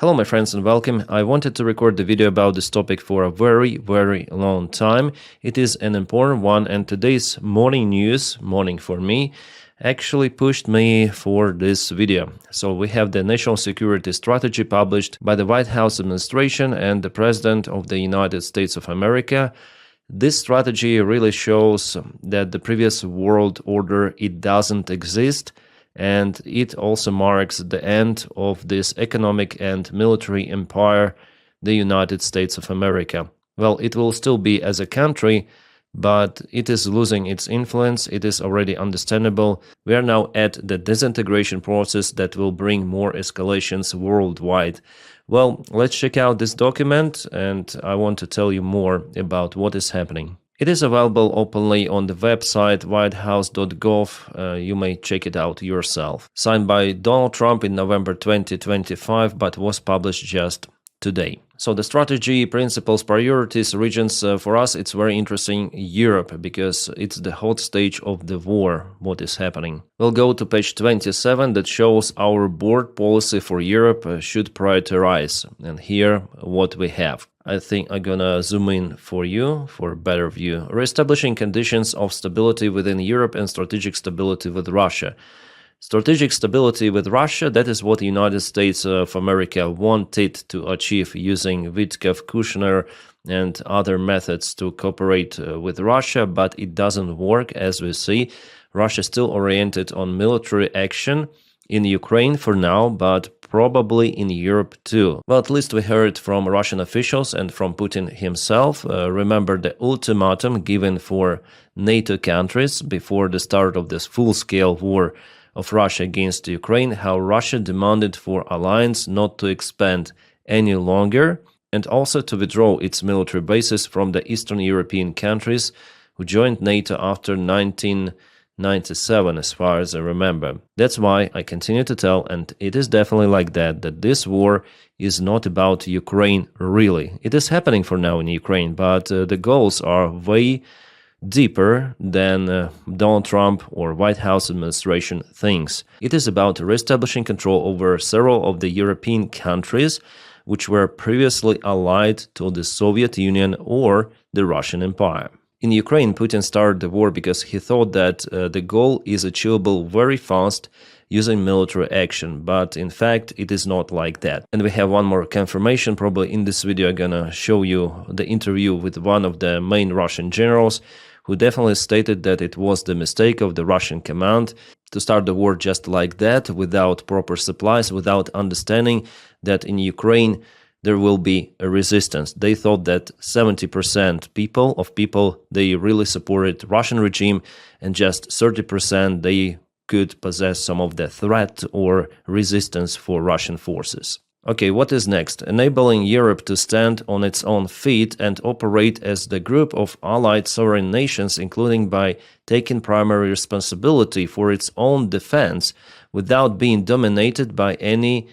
Hello my friends and welcome. I wanted to record the video about this topic for a very long time. It is an important one, and today's morning news, morning for me, actually pushed me for this video. So we have the national security strategy published by the White House administration and the President of the United States of America. This strategy really shows that the previous world order, it doesn't exist. And it also marks the end of this economic and military empire, the United States of America. Well, it will still be as a country, but it is losing its influence. It is already understandable. We are now at the disintegration process that will bring more escalations worldwide. Well, let's check out this document, and I want to tell you more about what is happening. It is available openly on the website whitehouse.gov. You may check it out yourself. Signed by Donald Trump in November 2025, but was published just today. So the strategy, principles, priorities, regions, for us, it's very interesting. Europe, because it's the hot stage of the war, what is happening. We'll go to page 27 that shows our board policy for Europe should prioritize. And here what we have. I think I'm gonna zoom in for you for a better view. Reestablishing conditions of stability within Europe and strategic stability with Russia. Strategic stability with Russia, that is what the United States of America wanted to achieve using Witkoff, Kushner and other methods to cooperate with Russia, but it doesn't work as we see. Russia is still oriented on military action in Ukraine for now, but probably in Europe too. Well, at least we heard from Russian officials and from Putin himself. Remember the ultimatum given for NATO countries before the start of this full-scale war of Russia against Ukraine, how Russia demanded for alliance not to expand any longer and also to withdraw its military bases from the Eastern European countries who joined NATO after 1997, as far as I remember. That's why I continue to tell, and it is definitely like that this war is not about Ukraine really. It is happening for now in Ukraine, but the goals are way deeper than Donald Trump or White House administration thinks. It is about reestablishing control over several of the European countries which were previously allied to the Soviet Union or the Russian Empire. In Ukraine, Putin started the war because he thought that the goal is achievable very fast using military action, but in fact it is not like that. And we have one more confirmation. Probably in this video I'm gonna show you the interview with one of the main Russian generals who definitely stated that it was the mistake of the Russian command to start the war just like that, without proper supplies, without understanding that in Ukraine there will be a resistance. They thought that 70% people, they really supported Russian regime, and just 30% they could possess some of the threat or resistance for Russian forces. Okay, what is next? Enabling Europe to stand on its own feet and operate as the group of allied sovereign nations, including by taking primary responsibility for its own defense without being dominated by any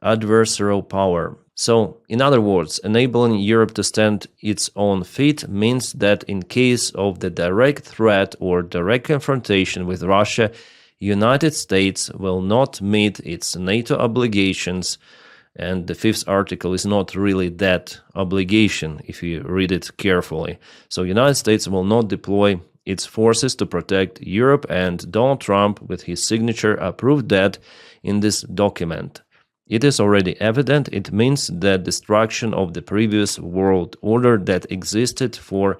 adversarial power. So, in other words, enabling Europe to stand its own feet means that in case of the direct threat or direct confrontation with Russia, United States will not meet its NATO obligations. And the fifth article is not really that obligation if you read it carefully. So United States will not deploy its forces to protect Europe, and Donald Trump, with his signature, approved that in this document. It is already evident. It means the destruction of the previous world order that existed for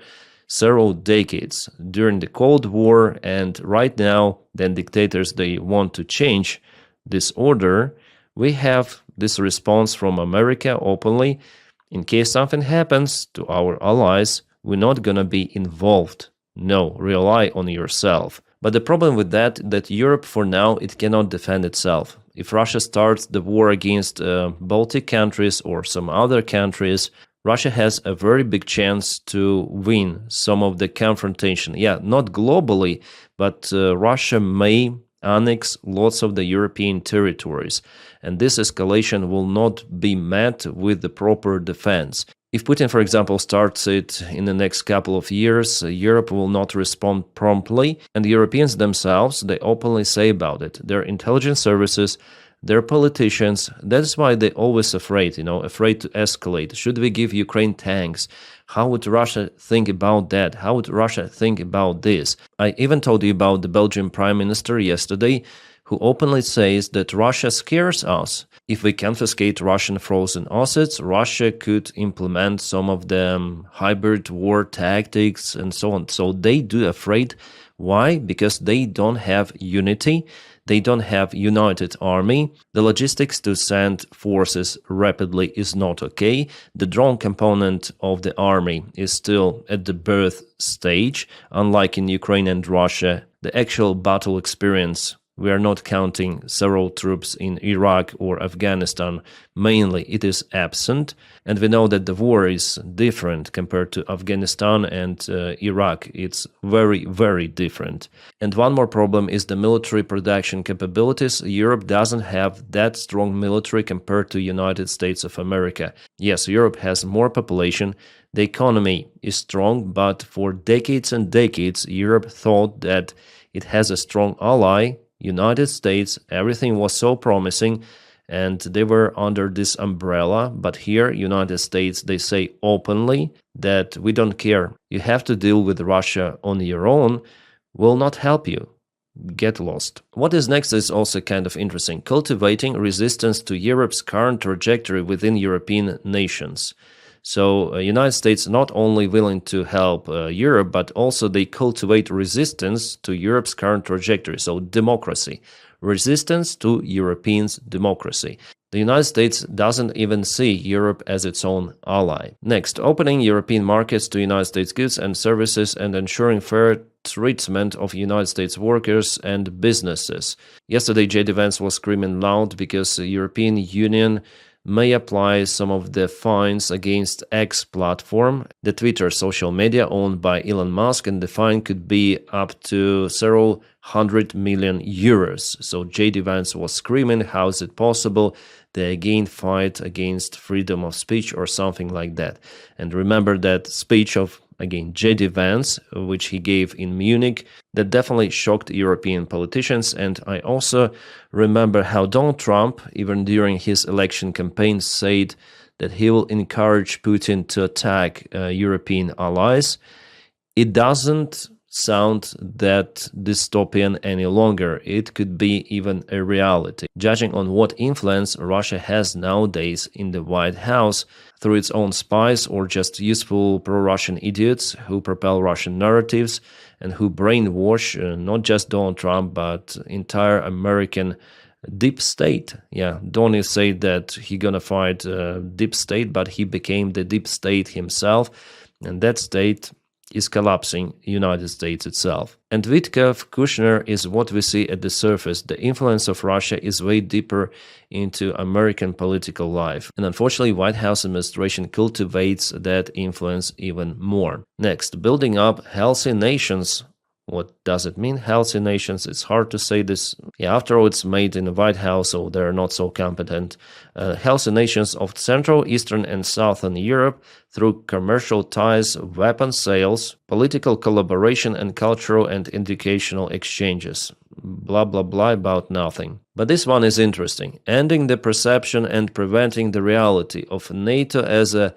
several decades during the Cold War, and right now the dictators, they want to change this order. We have this response from America openly. In case something happens to our allies, we're not gonna be involved. No, rely on yourself. But the problem with that Europe for now, it cannot defend itself. If Russia starts the war against Baltic countries or some other countries, Russia has a very big chance to win some of the confrontation. Yeah, not globally, but Russia may annex lots of the European territories, and this escalation will not be met with the proper defense. If Putin, for example, starts it in the next couple of years, Europe will not respond promptly, and the Europeans themselves, they openly say about it. Their intelligence services, their politicians. That's why they're always afraid, afraid to escalate. Should we give Ukraine tanks? How would Russia think about that? How would Russia think about this? I even told you about the Belgian Prime Minister yesterday, who openly says that Russia scares us. If we confiscate Russian frozen assets, Russia could implement some of the hybrid war tactics and so on. So they do afraid. Why? Because they don't have unity. They don't have united army. The logistics to send forces rapidly is not okay. The drone component of the army is still at the birth stage. Unlike in Ukraine and Russia, the actual battle experience, we are not counting several troops in Iraq or Afghanistan. Mainly, it is absent. And we know that the war is different compared to Afghanistan and Iraq. It's very, very different. And one more problem is the military production capabilities. Europe doesn't have that strong military compared to United States of America. Yes, Europe has more population. The economy is strong, but for decades and decades, Europe thought that it has a strong ally, United States. Everything was so promising, and they were under this umbrella. But here, United States, they say openly that we don't care. You have to deal with Russia on your own. Will not help you. Get lost. What is next is also kind of interesting. Cultivating resistance to Europe's current trajectory within European nations. So United States not only willing to help Europe, but also they cultivate resistance to Europe's current trajectory. So democracy, resistance to Europeans' democracy. The United States doesn't even see Europe as its own ally. Next, opening European markets to United States goods and services and ensuring fair treatment of United States workers and businesses. Yesterday, JD Vance was screaming loud because the European Union may apply some of the fines against X platform, the Twitter social media owned by Elon Musk, and the fine could be up to several €100 million. So JD Vance was screaming, how is it possible? They again fight against freedom of speech or something like that. And remember that speech of, again, JD Vance, which he gave in Munich, that definitely shocked European politicians. And I also remember how Donald Trump, even during his election campaign, said that he will encourage Putin to attack European allies. It doesn't sound that dystopian any longer. It could be even a reality, judging on what influence Russia has nowadays in the White House through its own spies or just useful pro-Russian idiots who propel Russian narratives and who brainwash not just Donald Trump but entire American deep state. Yeah, Donnie said that he gonna fight deep state, but he became the deep state himself, and that state is collapsing United States itself. And Witkoff, Kushner is what we see at the surface. The influence of Russia is way deeper into American political life. And unfortunately, White House administration cultivates that influence even more. Next, building up healthy nations. What does it mean, healthy nations? It's hard to say this. Yeah, after all, it's made in the White House, so they're not so competent. Healthy nations of Central, Eastern, and Southern Europe through commercial ties, weapon sales, political collaboration, and cultural and educational exchanges. Blah, blah, blah about nothing. But this one is interesting. Ending the perception and preventing the reality of NATO as a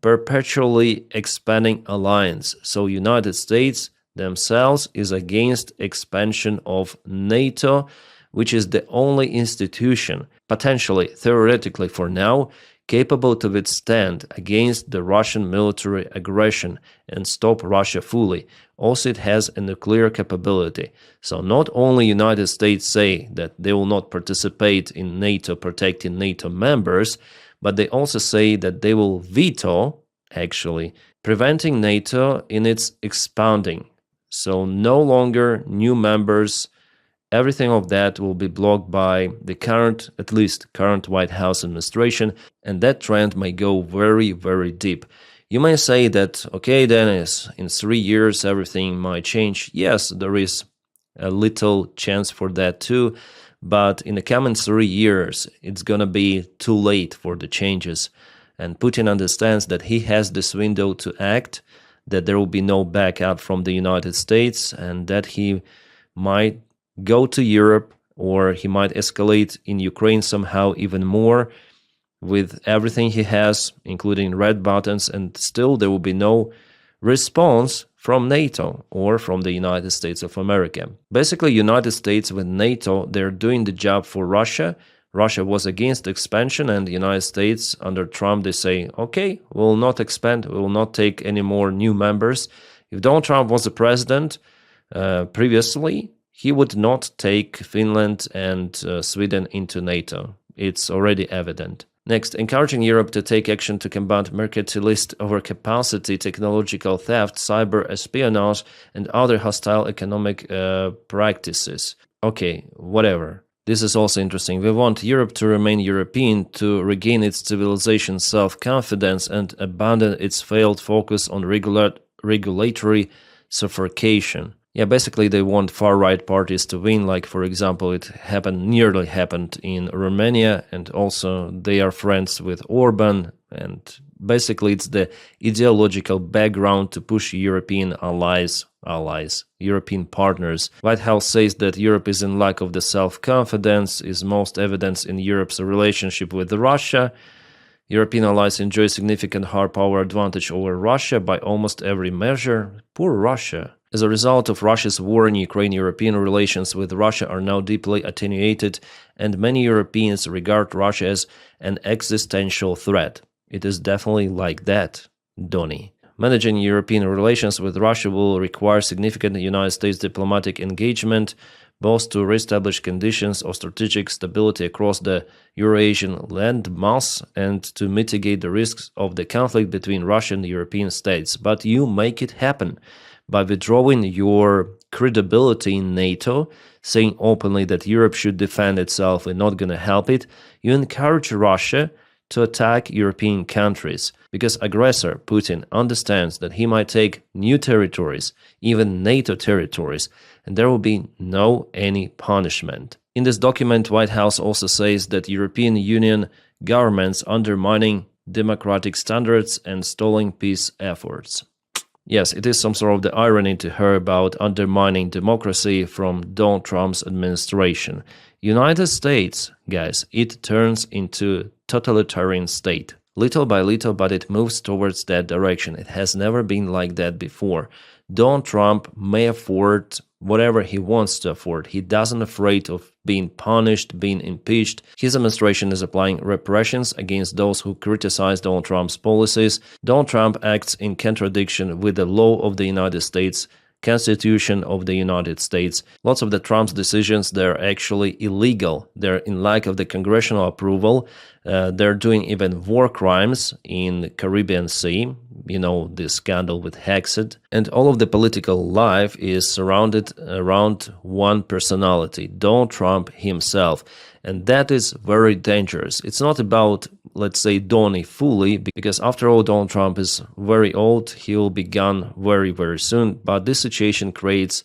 perpetually expanding alliance. So United States themselves is against expansion of NATO, which is the only institution, potentially, theoretically for now, capable to withstand against the Russian military aggression and stop Russia fully. Also, it has a nuclear capability. So not only United States say that they will not participate in NATO protecting NATO members, but they also say that they will veto, actually, preventing NATO in its expanding. So no longer new members, everything of that will be blocked by the current, at least current White House administration, and that trend may go very, very deep. You may say that, okay, Dennis, in 3 years everything might change. Yes, there is a little chance for that too, but in the coming 3 years, it's gonna be too late for the changes. And Putin understands that he has this window to act, that there will be no backup from the United States, and that he might go to Europe or he might escalate in Ukraine somehow even more with everything he has, including red buttons, and still there will be no response from NATO or from the United States of America. Basically, United States with NATO, they're doing the job for Russia. Russia was against expansion, and the United States under Trump, they say, okay, we will not expand, we will not take any more new members. If Donald Trump was the president previously, he would not take Finland and Sweden into NATO. It's already evident. Next, encouraging Europe to take action to combat mercantilist overcapacity, technological theft, cyber espionage, and other hostile economic practices. Okay, whatever. This is also interesting. We want Europe to remain European, to regain its civilization self-confidence and abandon its failed focus on regulatory suffocation. Yeah, basically they want far-right parties to win, like, for example, it nearly happened in Romania, and also they are friends with Orban, and basically it's the ideological background to push European European partners. White House says that Europe is in lack of the self-confidence, is most evident in Europe's relationship with Russia. European allies enjoy significant hard power advantage over Russia by almost every measure. Poor Russia. As a result of Russia's war in Ukraine, European relations with Russia are now deeply attenuated, and many Europeans regard Russia as an existential threat. It is definitely like that, Donny. Managing European relations with Russia will require significant United States diplomatic engagement, both to reestablish conditions of strategic stability across the Eurasian landmass and to mitigate the risks of the conflict between Russia and the European states. But you make it happen by withdrawing your credibility in NATO, saying openly that Europe should defend itself and not going to help it. You encourage Russia to attack European countries, because aggressor Putin understands that he might take new territories, even NATO territories, and there will be any punishment. In this document, White House also says that European Union governments undermining democratic standards and stalling peace efforts. Yes, it is some sort of the irony to hear about undermining democracy from Donald Trump's administration. United States, guys, it turns into totalitarian state. Little by little, but it moves towards that direction. It has never been like that before. Donald Trump may afford whatever he wants to afford. He doesn't afraid of being punished, being impeached. His administration is applying repressions against those who criticize Donald Trump's policies. Donald Trump acts in contradiction with the law of the United States, Constitution of the United States. Lots of the Trump's decisions, they're actually illegal. They're in lack of the congressional approval. They're doing even war crimes in the Caribbean Sea. You know, the scandal with Hexit. And all of the political life is surrounded around one personality, Donald Trump himself. And that is very dangerous. It's not about, let's say, Donny fully, because after all, Donald Trump is very old. He will be gone very, very soon. But this situation creates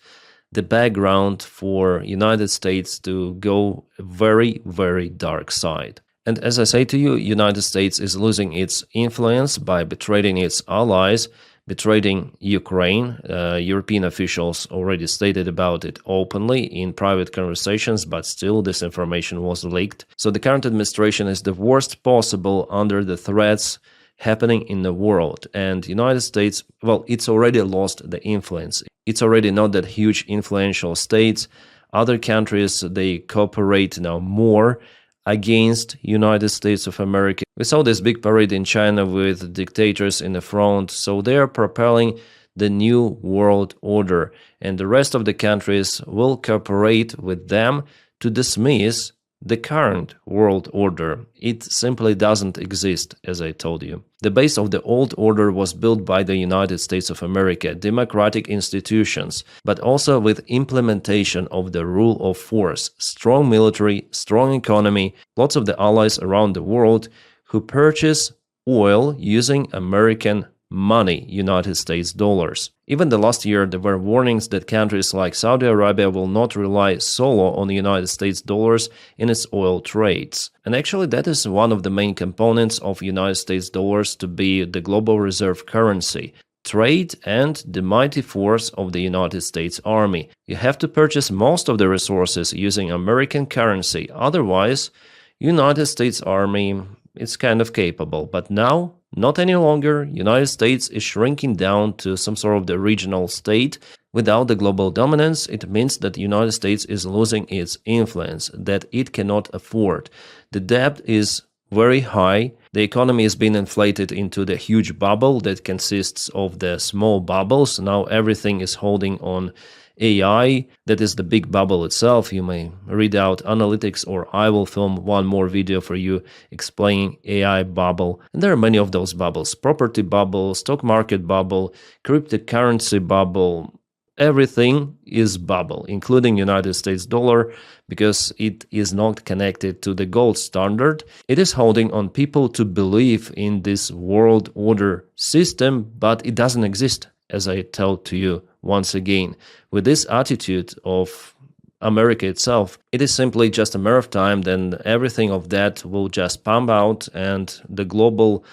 the background for United States to go very, very dark side. And as I say to you, United States is losing its influence by betraying its allies, betraying Ukraine. European officials already stated about it openly in private conversations, but still this information was leaked. So the current administration is the worst possible under the threats happening in the world. And United States, well, it's already lost the influence. It's already not that huge influential states. Other countries, they cooperate now more against United States of America. We saw this big parade in China with dictators in the front, so they are propelling the new world order, and the rest of the countries will cooperate with them to dismiss the current world order. It simply doesn't exist, as I told you. The base of the old order was built by the United States of America, democratic institutions, but also with implementation of the rule of force, strong military, strong economy, lots of the allies around the world who purchase oil using American money, United States dollars. Even the last year, there were warnings that countries like Saudi Arabia will not rely solo on the United States dollars in its oil trades. And actually, that is one of the main components of United States dollars to be the global reserve currency. trade, and the mighty force of the United States Army. You have to purchase most of the resources using American currency, otherwise United States Army is kind of capable. But now, not any longer, United States is shrinking down to some sort of the regional state. Without the global dominance, it means that the United States is losing its influence that it cannot afford. The debt is very high. The economy has been inflated into the huge bubble that consists of the small bubbles. Now everything is holding on AI. That is the big bubble itself. You may read out analytics, or I will film one more video for you explaining AI bubble. And there are many of those bubbles: property bubble, stock market bubble, cryptocurrency bubble. Everything is bubble, including United States dollar, because it is not connected to the gold standard. It is holding on people to believe in this world order system, but it doesn't exist, as I tell to you once again. With this attitude of America itself, it is simply just a matter of time, then everything of that will just pump out and the global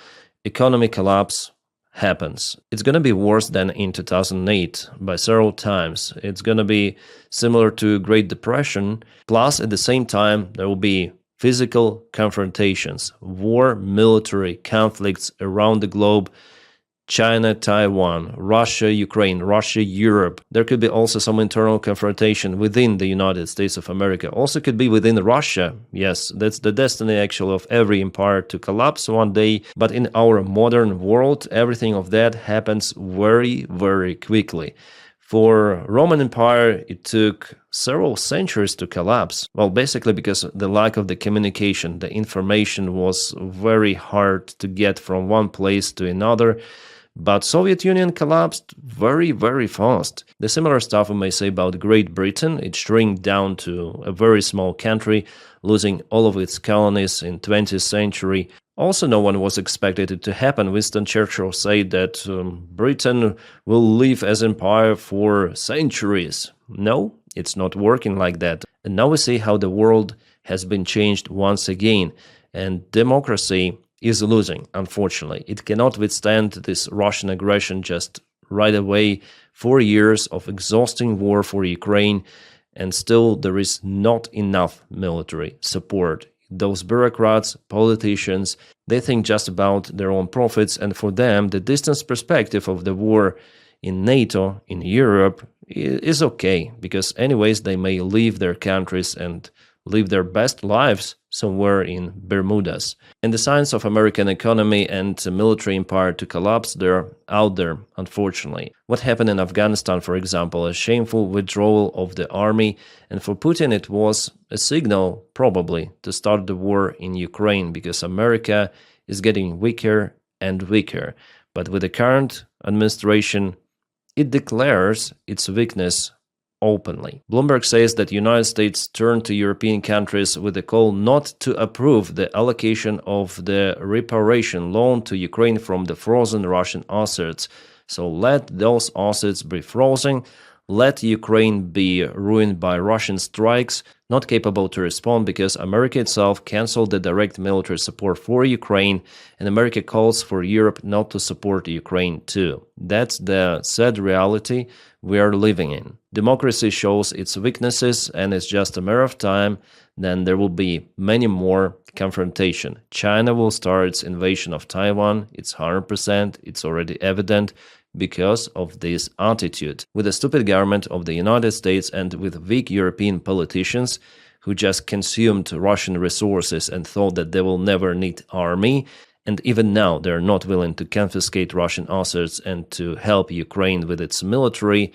economic collapse happens. It's going to be worse than in 2008 by several times. It's going to be similar to Great Depression. Plus, at the same time, there will be physical confrontations, war, military conflicts around the globe. China, Taiwan, Russia, Ukraine, Russia, Europe. There could be also some internal confrontation within the United States of America. Also could be within Russia. Yes, that's the destiny actually of every empire to collapse one day. But in our modern world, everything of that happens very, very quickly. For Roman Empire, it took several centuries to collapse. Well, basically because the lack of the communication, the information was very hard to get from one place to another. But Soviet Union collapsed very, very fast. The similar stuff we may say about Great Britain. It shrank down to a very small country, losing all of its colonies in 20th century. Also, no one was expected it to happen. Winston Churchill said that Britain will live as empire for centuries. No, it's not working like that. And now we see how the world has been changed once again. And democracy is losing, unfortunately. It cannot withstand this Russian aggression just right away. 4 years of exhausting war for Ukraine, and still there is not enough military support. Those bureaucrats, politicians, they think just about their own profits, and for them, the distant perspective of the war in NATO, in Europe, is okay, because anyways, they may leave their countries and live their best lives somewhere in Bermudas. And the signs of American economy and military empire to collapse, they're out there, unfortunately. What happened in Afghanistan, for example, a shameful withdrawal of the army, and for Putin it was a signal, probably, to start the war in Ukraine, because America is getting weaker and weaker. But with the current administration, it declares its weakness openly. Bloomberg says that the United States turned to European countries with a call not to approve the allocation of the reparation loan to Ukraine from the frozen Russian assets. So let those assets be frozen, let Ukraine be ruined by Russian strikes, not capable to respond because America itself canceled the direct military support for Ukraine, and America calls for Europe not to support Ukraine too. That's the sad reality we are living in. Democracy shows its weaknesses, and it's just a matter of time, then there will be many more confrontation. China will start its invasion of Taiwan, it's 100%, it's already evident, because of this attitude. With the stupid government of the United States and with weak European politicians who just consumed Russian resources and thought that they will never need army, and even now they're not willing to confiscate Russian assets and to help Ukraine with its military.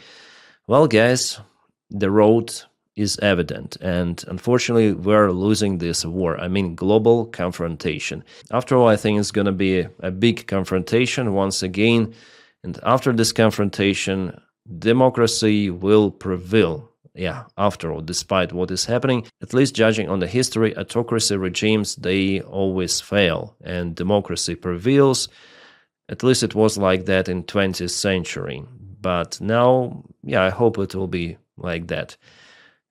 Well, guys, the road is evident, and unfortunately we're losing this war. I mean, global confrontation. After all, I think it's going to be a big confrontation once again. And after this confrontation, democracy will prevail. Yeah, after all, despite what is happening, at least judging on the history, autocracy regimes, they always fail and democracy prevails. At least it was like that in 20th century. But now, yeah, I hope it will be like that.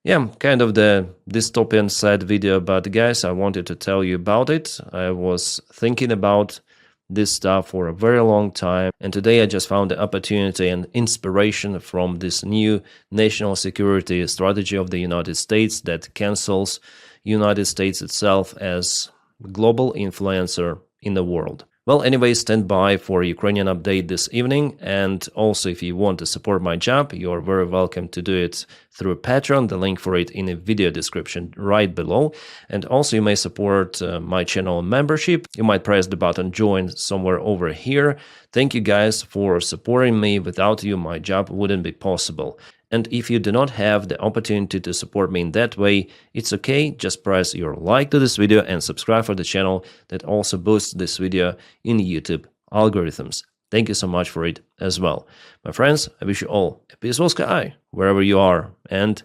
Yeah, kind of the dystopian sad video, but guys, I wanted to tell you about it. I was thinking about this stuff for a very long time, and today I just found the opportunity and inspiration from this new national security strategy of the United States that cancels United States itself as global influencer in the world. Well, anyway, stand by for Ukrainian update this evening, and also if you want to support my job, you're very welcome to do it through Patreon, the link for it in the video description right below. And also you may support my channel membership. You might press the button join somewhere over here. Thank you guys for supporting me. Without you, my job wouldn't be possible. And if you do not have the opportunity to support me in that way, it's okay, just press your like to this video and subscribe for the channel. That also boosts this video in YouTube algorithms. Thank you so much for it as well. My friends, I wish you all a peaceful sky wherever you are, and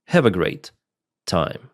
have a great time.